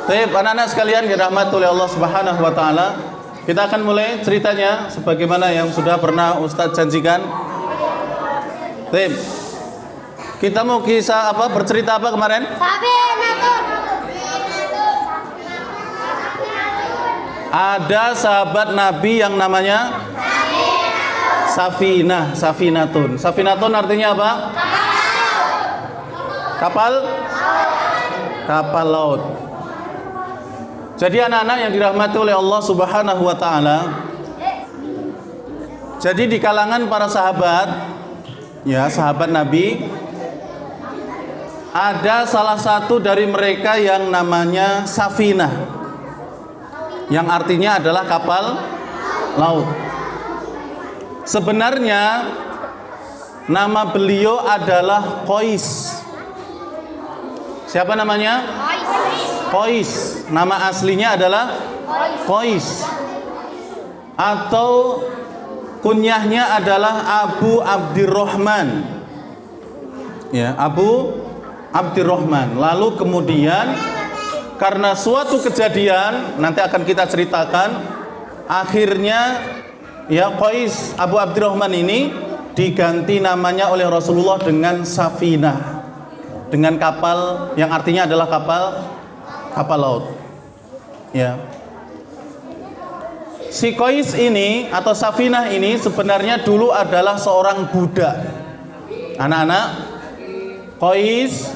Baik, anak-anak sekalian dirahmati oleh Allah Subhanahu wa taala. Kita akan mulai ceritanya sebagaimana yang sudah pernah Ustadz janjikan. Baik. Kita mau kisah apa? Bercerita apa kemarin? Ada sahabat Nabi yang namanya Safinatun. Safinatun artinya apa? Kapal laut. Jadi anak-anak yang dirahmati oleh Allah Subhanahu wa taala, jadi di kalangan para sahabat, ya, sahabat Nabi, ada salah satu dari mereka yang namanya Safinah, yang artinya adalah kapal laut. Sebenarnya nama beliau adalah Qais. Siapa namanya? Qais. Nama aslinya adalah Qais. Atau kunyahnya adalah Abu Abdurrahman. Ya, Abu Abdurrahman. Lalu kemudian karena suatu kejadian nanti akan kita ceritakan, akhirnya ya Qais Abu Abdurrahman ini diganti namanya oleh Rasulullah dengan Safinah, dengan kapal yang artinya adalah kapal laut. Ya. Si Qais ini atau Safinah ini sebenarnya dulu adalah seorang budak. Anak-anak, Qais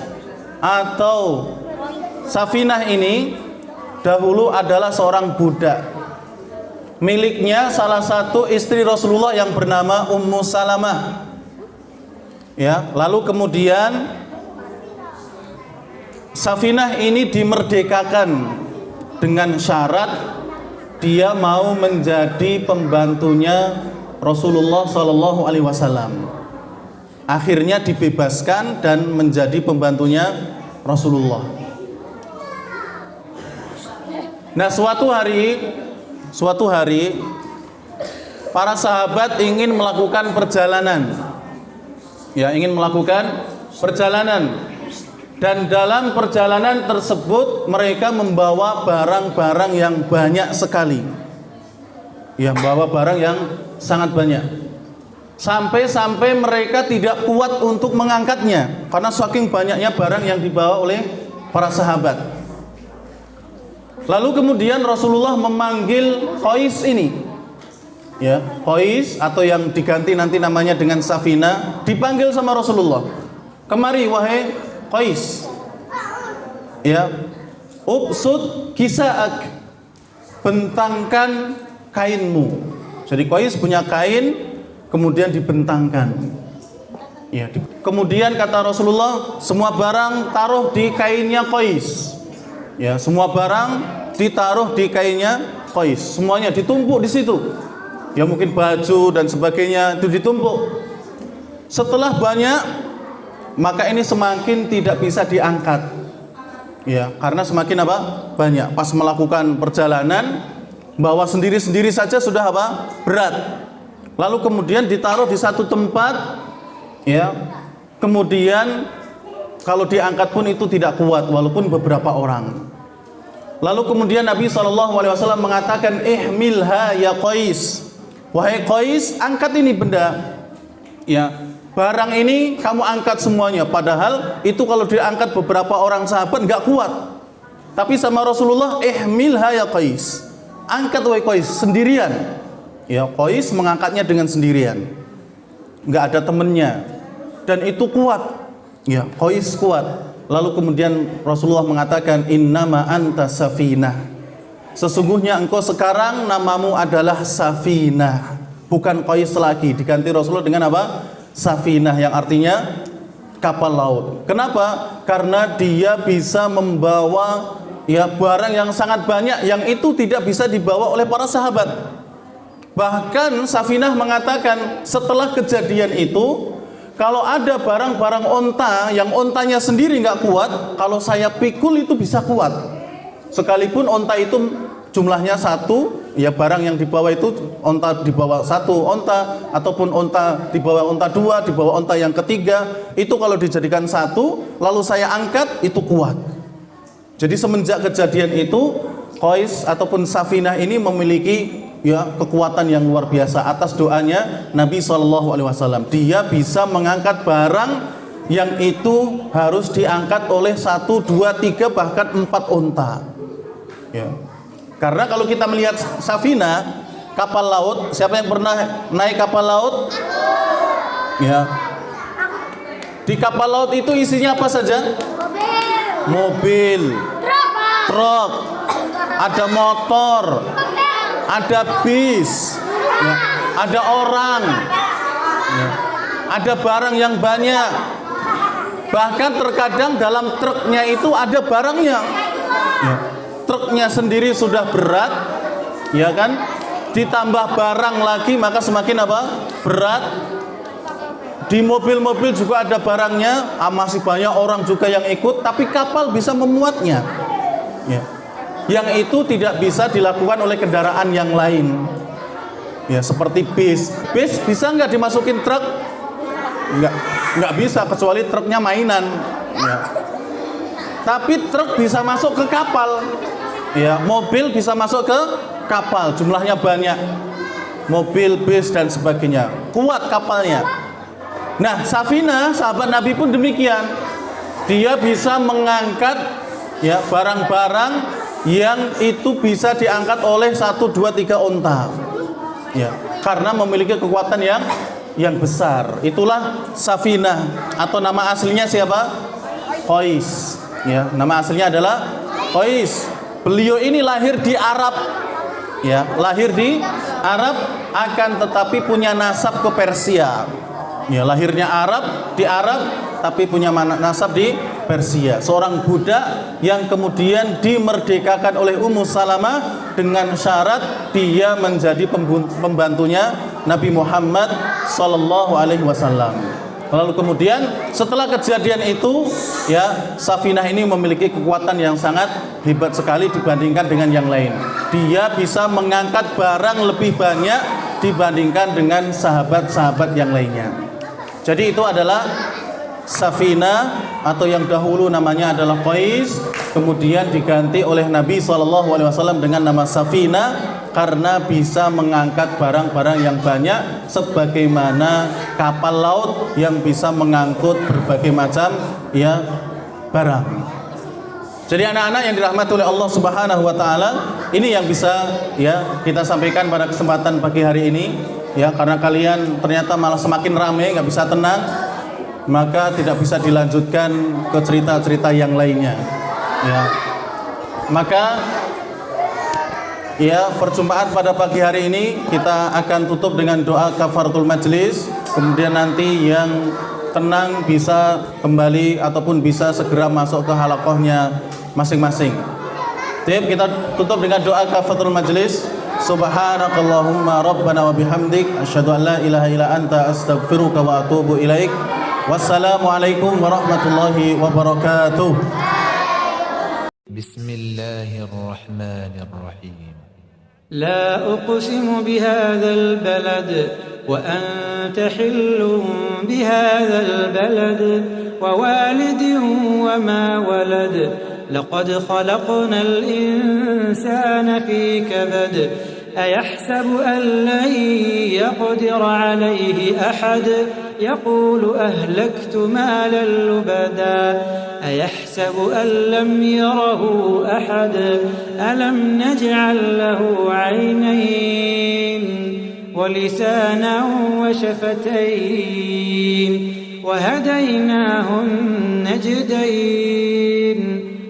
atau Safinah ini dahulu adalah seorang budak, miliknya salah satu istri Rasulullah yang bernama Ummu Salamah. Ya, lalu kemudian Safinah ini dimerdekakan dengan syarat dia mau menjadi pembantunya Rasulullah Shallallahu Alaihi Wasallam. Akhirnya dibebaskan dan menjadi pembantunya Rasulullah. Nah, suatu hari para sahabat ingin melakukan perjalanan. Ya, ingin melakukan perjalanan. Dan dalam perjalanan tersebut mereka membawa barang-barang yang banyak sekali. Ya, membawa barang yang sangat banyak. Sampai-sampai mereka tidak kuat untuk mengangkatnya karena saking banyaknya barang yang dibawa oleh para sahabat. Lalu kemudian Rasulullah memanggil Qais ini. Ya, Qais atau yang diganti nanti namanya dengan Safinah, dipanggil sama Rasulullah. Kemari wahai Qais. Ya. Ubsud kisa'ak. Bentangkan kainmu. Jadi Qais punya kain kemudian dibentangkan. Ya, kemudian kata Rasulullah, semua barang taruh di kainnya Qais. Ya, semua barang ditaruh di kainnya Qais. Semuanya ditumpuk di situ. Ya, mungkin baju dan sebagainya itu ditumpuk. Setelah banyak, maka ini semakin tidak bisa diangkat. Ya, karena semakin apa? Banyak. Pas melakukan perjalanan, bawa sendiri-sendiri saja sudah apa? Berat. Lalu kemudian ditaruh di satu tempat, ya. Kemudian kalau diangkat pun itu tidak kuat walaupun beberapa orang. Lalu kemudian Nabi SAW mengatakan, ihmilha ya Qais. Wahai Qais, angkat ini benda. Ya, barang ini kamu angkat semuanya. Padahal itu kalau diangkat beberapa orang sahabat nggak kuat. Tapi sama Rasulullah, ihmilha ya Qais. Angkat wahai Qais sendirian. Ya, Qais mengangkatnya dengan sendirian. Nggak ada temennya. Dan itu kuat. Ya, Qais kuat. Lalu kemudian Rasulullah mengatakan, innama anta Safinah. Sesungguhnya engkau sekarang namamu adalah Safinah, bukan Qais lagi. Diganti Rasulullah dengan apa? Safinah, yang artinya kapal laut. Kenapa? Karena dia bisa membawa ya barang yang sangat banyak yang itu tidak bisa dibawa oleh para sahabat. Bahkan Safinah mengatakan setelah kejadian itu, kalau ada barang-barang onta yang ontanya sendiri nggak kuat, kalau saya pikul itu bisa kuat. Sekalipun onta itu jumlahnya satu, ya barang yang dibawa itu onta dibawa satu onta, ataupun onta dibawa onta dua, dibawa onta yang ketiga, itu kalau dijadikan satu, lalu saya angkat itu kuat. Jadi semenjak kejadian itu, Qais ataupun Safinah ini memiliki kekuatan yang luar biasa atas doanya Nabi SAW. Dia bisa mengangkat barang yang itu harus diangkat oleh 1, 2, 3 bahkan 4 unta. Ya. Karena kalau kita melihat Safinah, kapal laut, siapa yang pernah naik kapal laut? Ya. Di kapal laut itu isinya apa saja? Mobil, truk, ada motor, ada bis, ya, ada orang, ya, ada barang yang banyak. Bahkan terkadang dalam truknya itu ada barangnya. Ya, truknya sendiri sudah berat, ya kan? Ditambah barang lagi maka semakin apa? Berat. Di mobil-mobil juga ada barangnya, masih banyak orang juga yang ikut, tapi kapal bisa memuatnya. Ya. Yang itu tidak bisa dilakukan oleh kendaraan yang lain. Ya, seperti bis. Bis bisa nggak dimasukin truk? Nggak bisa, kecuali truknya mainan. Ya. Tapi truk bisa masuk ke kapal. Ya, mobil bisa masuk ke kapal, jumlahnya banyak. Mobil, bis dan sebagainya. Kuat kapalnya. Nah, Safinah, sahabat Nabi pun demikian. Dia bisa mengangkat ya barang-barang yang itu bisa diangkat oleh 1, 2, 3 unta. Ya, karena memiliki kekuatan yang besar. Itulah Safinah, atau nama aslinya siapa? Qais. Ya, nama aslinya adalah Qais. Beliau ini lahir di Arab. Ya, lahir di Arab, akan tetapi punya nasab ke Persia. Ya, lahirnya di Arab tapi punya nasab di Persia. Seorang budak yang kemudian dimerdekakan oleh Ummu Salamah dengan syarat dia menjadi pembantunya Nabi Muhammad SAW. Lalu kemudian setelah kejadian itu, ya, Safinah ini memiliki kekuatan yang sangat hebat sekali dibandingkan dengan yang lain. Dia bisa mengangkat barang lebih banyak dibandingkan dengan sahabat-sahabat yang lainnya. Jadi itu adalah Safinah, atau yang dahulu namanya adalah Qais, kemudian diganti oleh Nabi SAW dengan nama Safinah karena bisa mengangkat barang-barang yang banyak, sebagaimana kapal laut yang bisa mengangkut berbagai macam ya barang. Jadi anak-anak yang dirahmati oleh Allah Subhanahu wa taala, ini yang bisa ya kita sampaikan pada kesempatan pagi hari ini. Ya, karena kalian ternyata malah semakin ramai, nggak bisa tenang, maka tidak bisa dilanjutkan ke cerita-cerita yang lainnya. Ya, maka ya perjumpaan pada pagi hari ini kita akan tutup dengan doa kafaratul majlis. Kemudian nanti yang tenang bisa kembali ataupun bisa segera masuk ke halaqahnya masing-masing. Jadi kita tutup dengan doa kafaratul majlis. Subhanakallahumma rabbana wa bihamdik asyhadu an la ilaha illa anta astaghfiruka wa atubu ilaik. Wassalamualaikum warahmatullahi wabarakatuh. Bismillahirrahmanirrahim. La uqsimu bihadzal balad wa anta hillun bihadzal balad wa walidin wa ma walad. لقد خلقنا الإنسان في كبد أيحسب أن لن يقدر عليه أحد يقول أهلكت مالا لبدا أيحسب أن لم يره أحد ألم نجعل له عينين ولسانا وشفتين وهديناه النجدين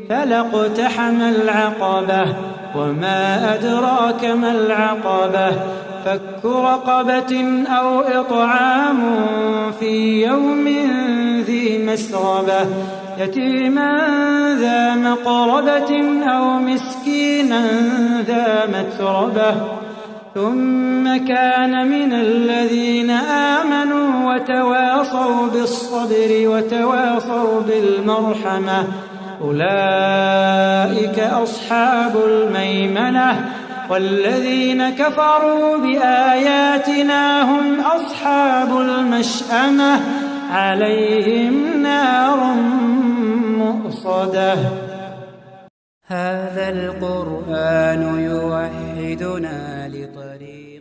فلاقتحم العقبة وما أدراك ما العقبة فك رقبة أو إطعام في يوم ذي مسغبة يتيما ذا مقربة أو مسكينا ذا متربة ثم كان من الذين آمنوا وتواصوا بالصبر وتواصوا بالمرحمة أولئك أصحاب الميمنة والذين كفروا بآياتنا هم أصحاب المشأمة عليهم نار مؤصدة. هذا القرآن يوحدنا لطريق